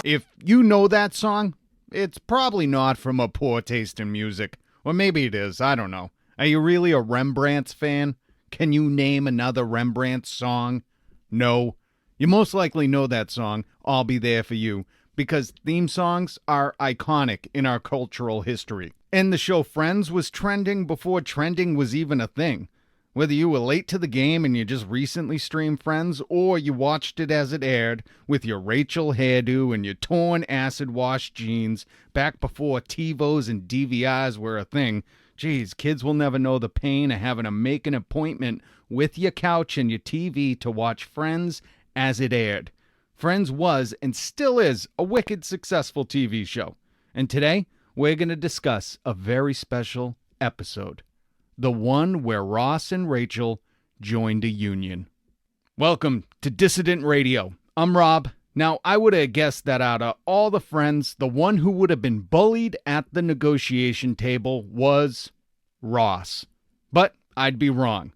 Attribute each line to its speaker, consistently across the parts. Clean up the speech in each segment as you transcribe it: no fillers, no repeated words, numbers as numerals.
Speaker 1: If you know that song, it's probably not from a poor taste in music. Or maybe it is, I don't know. Are you really a Rembrandts fan? Can you name another Rembrandts song? No. You most likely know that song, I'll Be There For You, because theme songs are iconic in our cultural history. And the show Friends was trending before trending was even a thing. Whether you were late to the game and you just recently streamed Friends, or you watched it as it aired with your Rachel hairdo and your torn acid-wash jeans back before TiVos and DVRs were a thing, geez, kids will never know the pain of having to make an appointment with your couch and your TV to watch Friends as it aired. Friends was and still is a wicked successful TV show. And today, we're going to discuss a very special episode. The one where Ross and Rachel joined a union. Welcome to Dissident Radio. I'm Rob. Now, I would have guessed that out of all the Friends, the one who would have been bullied at the negotiation table was Ross. But I'd be wrong.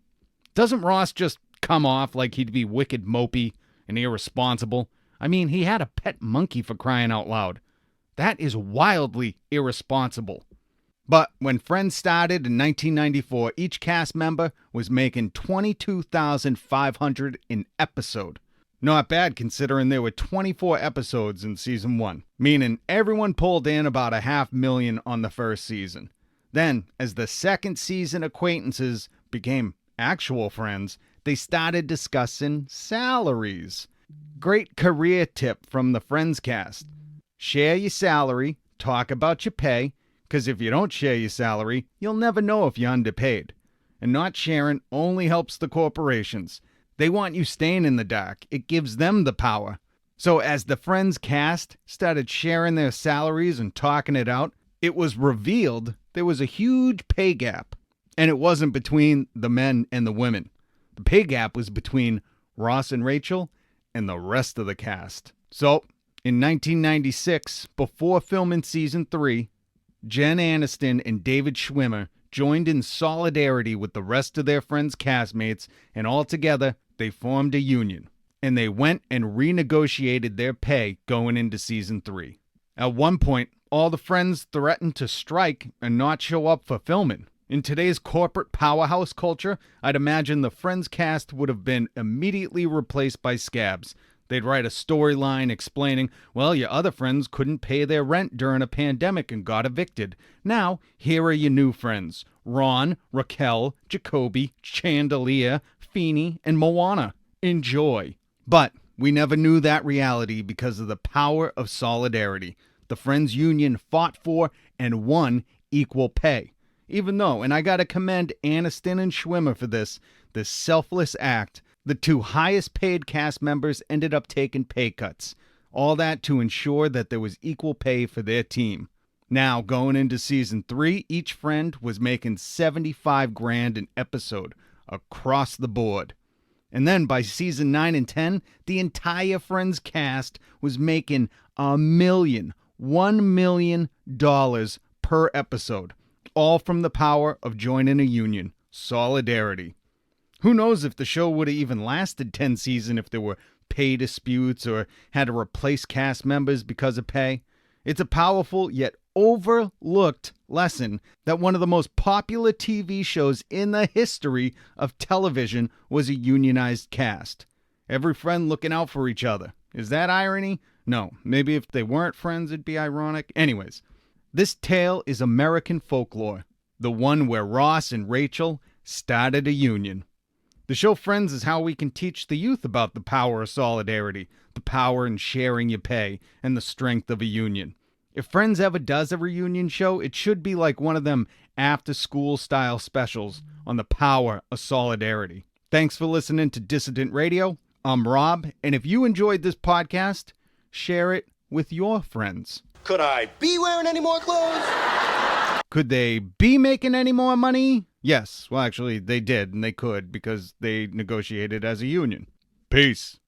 Speaker 1: Doesn't Ross just come off like he'd be wicked mopey and irresponsible? I mean, he had a pet monkey, for crying out loud. That is wildly irresponsible. But when Friends started in 1994, each cast member was making $22,500 an episode. Not bad considering there were 24 episodes in season 1, meaning everyone pulled in about $500,000 on the first season. Then, as the second season acquaintances became actual friends, they started discussing salaries. Great career tip from the Friends cast. Share your salary, talk about your pay, because if you don't share your salary, you'll never know if you're underpaid. And not sharing only helps the corporations. They want you staying in the dark. It gives them the power. So as the Friends cast started sharing their salaries and talking it out, it was revealed there was a huge pay gap. And it wasn't between the men and the women. The pay gap was between Ross and Rachel and the rest of the cast. So, in 1996, before filming season 3, Jen Aniston and David Schwimmer joined in solidarity with the rest of their Friends castmates, and altogether, they formed a union. And they went and renegotiated their pay going into season 3. At one point, all the Friends threatened to strike and not show up for filming. In today's corporate powerhouse culture, I'd imagine the Friends cast would have been immediately replaced by scabs. They'd write a storyline explaining, well, your other friends couldn't pay their rent during a pandemic and got evicted. Now, here are your new friends. Ron, Raquel, Jacoby, Chandelier, Feeney, and Moana. Enjoy. But we never knew that reality because of the power of solidarity. The Friends Union fought for and won equal pay. Even though, and I gotta commend Aniston and Schwimmer for this selfless act, the two highest paid cast members ended up taking pay cuts. All that to ensure that there was equal pay for their team. Now, going into season 3, each friend was making $75,000 an episode across the board. And then by season 9 and 10, the entire Friends cast was making $1 million per episode. All from the power of joining a union. Solidarity. Who knows if the show would have even lasted 10 seasons if there were pay disputes or had to replace cast members because of pay. It's a powerful yet overlooked lesson that one of the most popular TV shows in the history of television was a unionized cast. Every friend looking out for each other. Is that irony? No. Maybe if they weren't friends, it'd be ironic. Anyways, this tale is American folklore. The one where Ross and Rachel started a union. The show Friends is how we can teach the youth about the power of solidarity, the power in sharing your pay, and the strength of a union. If Friends ever does a reunion show, it should be like one of them after-school style specials on the power of solidarity. Thanks for listening to Dissident Radio. I'm Rob, and if you enjoyed this podcast, share it with your friends.
Speaker 2: Could I be wearing any more clothes?
Speaker 1: Could they be making any more money? Yes. Well, actually, they did, and they could because they negotiated as a union. Peace.